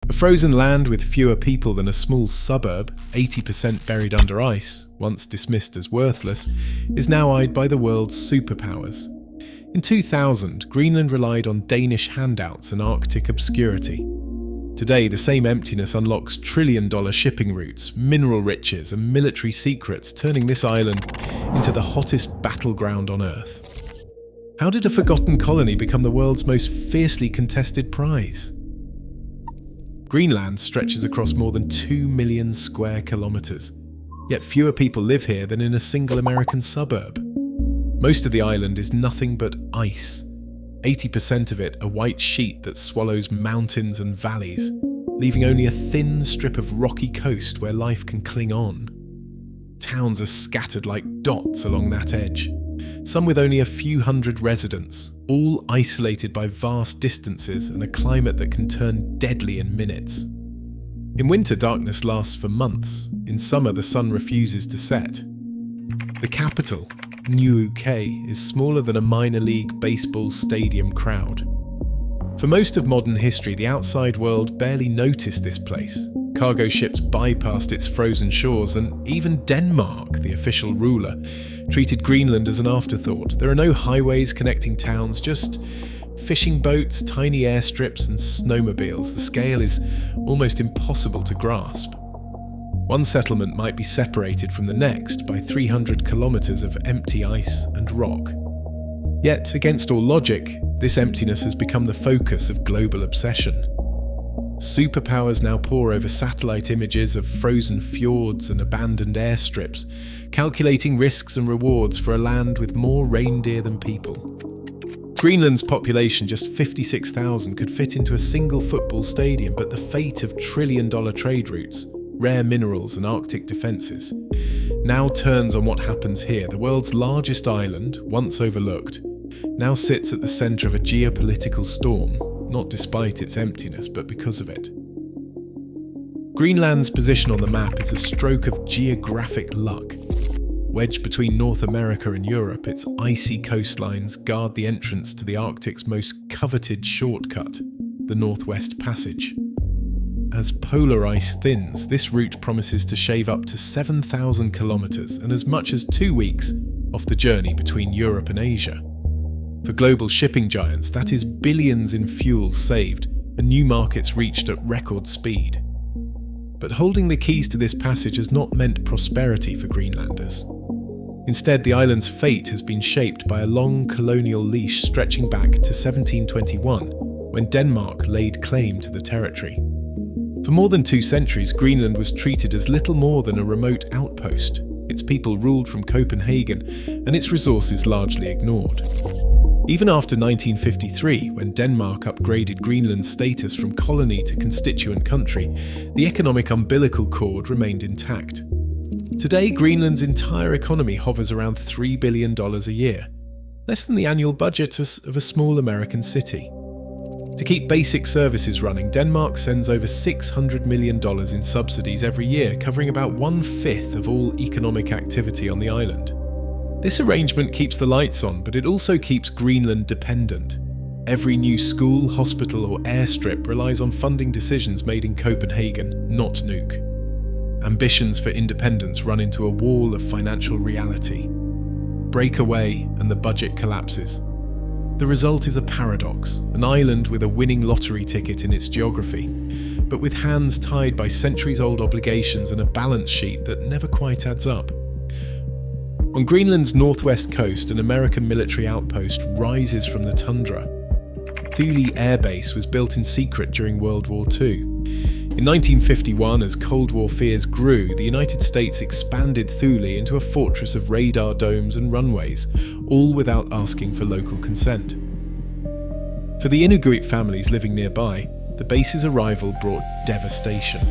A frozen land with fewer people than a small suburb, 80% buried under ice, once dismissed as worthless, is now eyed by the world's superpowers. In 2000, Greenland relied on Danish handouts and Arctic obscurity. Today, the same emptiness unlocks trillion-dollar shipping routes, mineral riches, and military secrets, turning this island into the hottest battleground on Earth. How did a forgotten colony become the world's most fiercely contested prize? Greenland stretches across more than 2 million square kilometers, yet fewer people live here than in a single American suburb. Most of the island is nothing but ice. 80% of it a white sheet that swallows mountains and valleys, leaving only a thin strip of rocky coast where life can cling on. Towns are scattered like dots along that edge, some with only a few hundred residents, all isolated by vast distances and a climate that can turn deadly in minutes. In winter, darkness lasts for months. In summer, the sun refuses to set. The capital, Nuuk, is smaller than a minor league baseball stadium crowd. For most of modern history, the outside world barely noticed this place. Cargo ships bypassed its frozen shores, and even Denmark, the official ruler, treated Greenland as an afterthought. There are no highways connecting towns, just fishing boats, tiny airstrips, and snowmobiles. The scale is almost impossible to grasp. One settlement might be separated from the next by 300 kilometers of empty ice and rock. Yet, against all logic, this emptiness has become the focus of global obsession. Superpowers now pore over satellite images of frozen fjords and abandoned airstrips, calculating risks and rewards for a land with more reindeer than people. Greenland's population, just 56,000, could fit into a single football stadium, but the fate of trillion-dollar trade routes, rare minerals and Arctic defences, now turns on what happens here. The world's largest island, once overlooked, now sits at the centre of a geopolitical storm, not despite its emptiness, but because of it. Greenland's position on the map is a stroke of geographic luck. Wedged between North America and Europe, its icy coastlines guard the entrance to the Arctic's most coveted shortcut, the Northwest Passage. As polar ice thins, this route promises to shave up to 7,000 kilometers and as much as 2 weeks off the journey between Europe and Asia. For global shipping giants, that is billions in fuel saved and new markets reached at record speed. But holding the keys to this passage has not meant prosperity for Greenlanders. Instead, the island's fate has been shaped by a long colonial leash stretching back to 1721, when Denmark laid claim to the territory. For more than 2 centuries, Greenland was treated as little more than a remote outpost, its people ruled from Copenhagen, and its resources largely ignored. Even after 1953, when Denmark upgraded Greenland's status from colony to constituent country, the economic umbilical cord remained intact. Today, Greenland's entire economy hovers around $3 billion a year, less than the annual budget of a small American city. To keep basic services running, Denmark sends over $600 million in subsidies every year, covering about 1/5 of all economic activity on the island. This arrangement keeps the lights on, but it also keeps Greenland dependent. Every new school, hospital, or airstrip relies on funding decisions made in Copenhagen, not Nuuk. Ambitions for independence run into a wall of financial reality. Break away and the budget collapses. The result is a paradox, an island with a winning lottery ticket in its geography, but with hands tied by centuries-old obligations and a balance sheet that never quite adds up. On Greenland's northwest coast, an American military outpost rises from the tundra. Thule Air Base was built in secret during World War II. In 1951, as Cold War fears grew, the United States expanded Thule into a fortress of radar domes and runways, all without asking for local consent. For the Inuit families living nearby, the base's arrival brought devastation.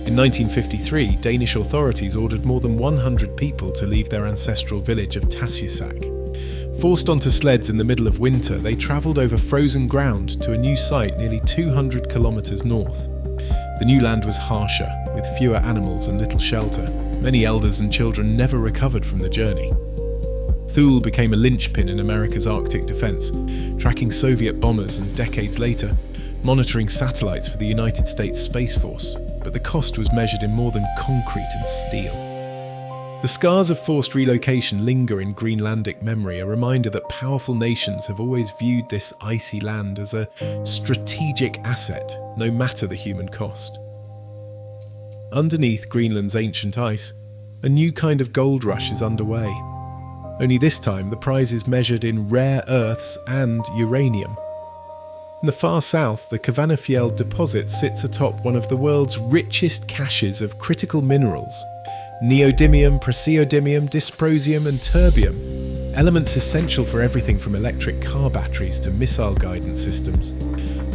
In 1953, Danish authorities ordered more than 100 people to leave their ancestral village of Tasjusak. Forced onto sleds in the middle of winter, they travelled over frozen ground to a new site nearly 200 kilometres north. The new land was harsher, with fewer animals and little shelter. Many elders and children never recovered from the journey. Thule became a linchpin in America's Arctic defence, tracking Soviet bombers, and decades later, monitoring satellites for the United States Space Force, but the cost was measured in more than concrete and steel. The scars of forced relocation linger in Greenlandic memory, a reminder that powerful nations have always viewed this icy land as a strategic asset, no matter the human cost. Underneath Greenland's ancient ice, a new kind of gold rush is underway. Only this time, the prize is measured in rare earths and uranium. In the far south, the Kvanefjeld deposit sits atop one of the world's richest caches of critical minerals: neodymium, praseodymium, dysprosium and terbium, elements essential for everything from electric car batteries to missile guidance systems,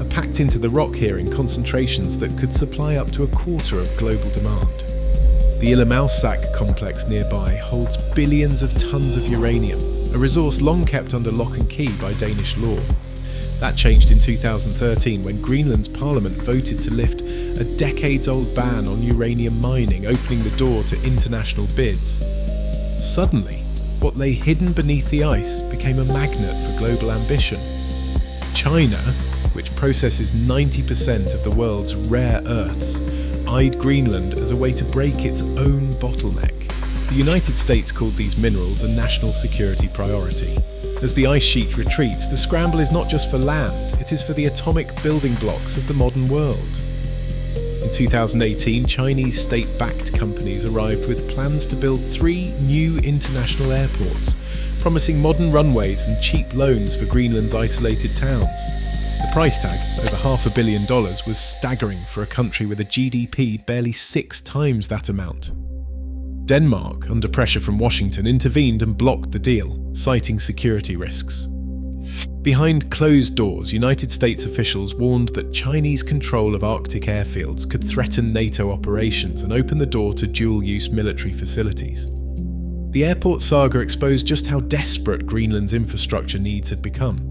are packed into the rock here in concentrations that could supply up to a quarter of global demand. The Illimausak complex nearby holds billions of tons of uranium, a resource long kept under lock and key by Danish law. That changed in 2013 when Greenland's parliament voted to lift a decades-old ban on uranium mining, opening the door to international bids. Suddenly, what lay hidden beneath the ice became a magnet for global ambition. China, which processes 90% of the world's rare earths, eyed Greenland as a way to break its own bottleneck. The United States called these minerals a national security priority. As the ice sheet retreats, the scramble is not just for land, it is for the atomic building blocks of the modern world. In 2018, Chinese state-backed companies arrived with plans to build 3 new international airports, promising modern runways and cheap loans for Greenland's isolated towns. The price tag, over $500 million, was staggering for a country with a GDP barely 6 times that amount. Denmark, under pressure from Washington, intervened and blocked the deal, citing security risks. Behind closed doors, United States officials warned that Chinese control of Arctic airfields could threaten NATO operations and open the door to dual-use military facilities. The airport saga exposed just how desperate Greenland's infrastructure needs had become.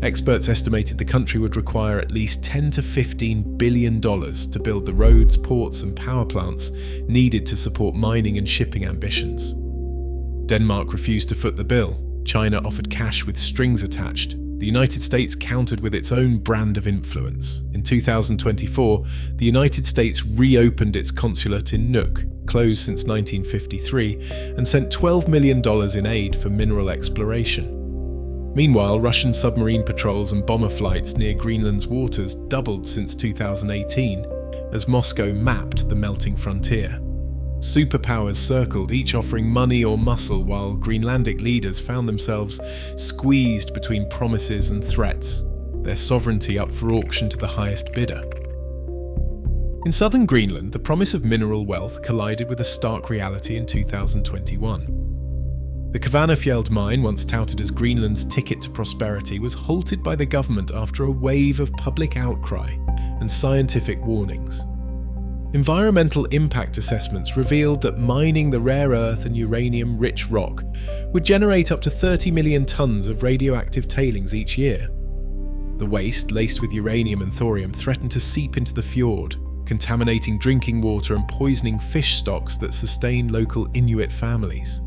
Experts estimated the country would require at least $10 to $15 billion to build the roads, ports and power plants needed to support mining and shipping ambitions. Denmark refused to foot the bill. China offered cash with strings attached. The United States countered with its own brand of influence. In 2024, the United States reopened its consulate in Nuuk, closed since 1953, and sent $12 million in aid for mineral exploration. Meanwhile, Russian submarine patrols and bomber flights near Greenland's waters doubled since 2018, as Moscow mapped the melting frontier. Superpowers circled, each offering money or muscle, while Greenlandic leaders found themselves squeezed between promises and threats, their sovereignty up for auction to the highest bidder. In southern Greenland, the promise of mineral wealth collided with a stark reality in 2021. The Kvanefjeld mine, once touted as Greenland's ticket to prosperity, was halted by the government after a wave of public outcry and scientific warnings. Environmental impact assessments revealed that mining the rare earth and uranium-rich rock would generate up to 30 million tons of radioactive tailings each year. The waste, laced with uranium and thorium, threatened to seep into the fjord, contaminating drinking water and poisoning fish stocks that sustain local Inuit families.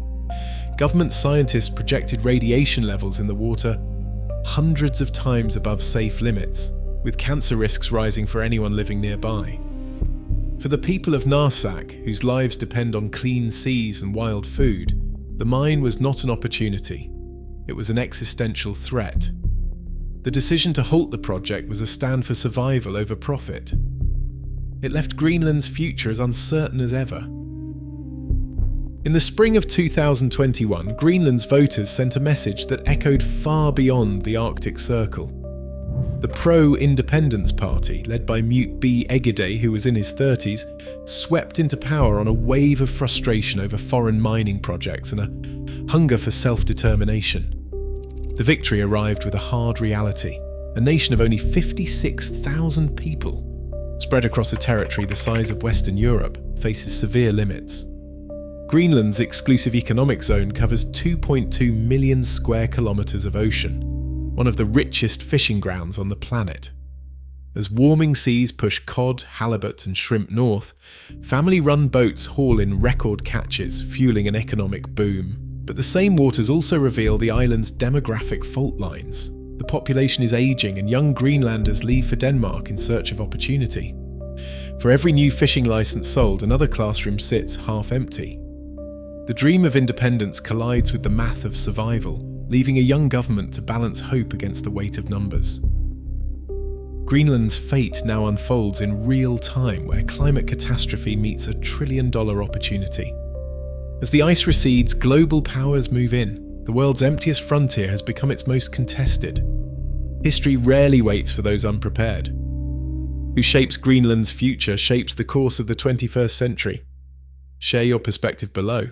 Government scientists projected radiation levels in the water hundreds of times above safe limits, with cancer risks rising for anyone living nearby. For the people of Narsak, whose lives depend on clean seas and wild food, the mine was not an opportunity. It was an existential threat. The decision to halt the project was a stand for survival over profit. It left Greenland's future as uncertain as ever. In the spring of 2021, Greenland's voters sent a message that echoed far beyond the Arctic Circle. The pro-independence party, led by Mute B. Egide, who was in his 30s, swept into power on a wave of frustration over foreign mining projects and a hunger for self-determination. The victory arrived with a hard reality. A nation of only 56,000 people, spread across a territory the size of Western Europe, faces severe limits. Greenland's exclusive economic zone covers 2.2 million square kilometres of ocean, one of the richest fishing grounds on the planet. As warming seas push cod, halibut and shrimp north, family-run boats haul in record catches, fueling an economic boom. But the same waters also reveal the island's demographic fault lines. The population is aging and young Greenlanders leave for Denmark in search of opportunity. For every new fishing license sold, another classroom sits half empty. The dream of independence collides with the math of survival, leaving a young government to balance hope against the weight of numbers. Greenland's fate now unfolds in real time, where climate catastrophe meets a trillion-dollar opportunity. As the ice recedes, global powers move in. The world's emptiest frontier has become its most contested. History rarely waits for those unprepared. Who shapes Greenland's future shapes the course of the 21st century. Share your perspective below.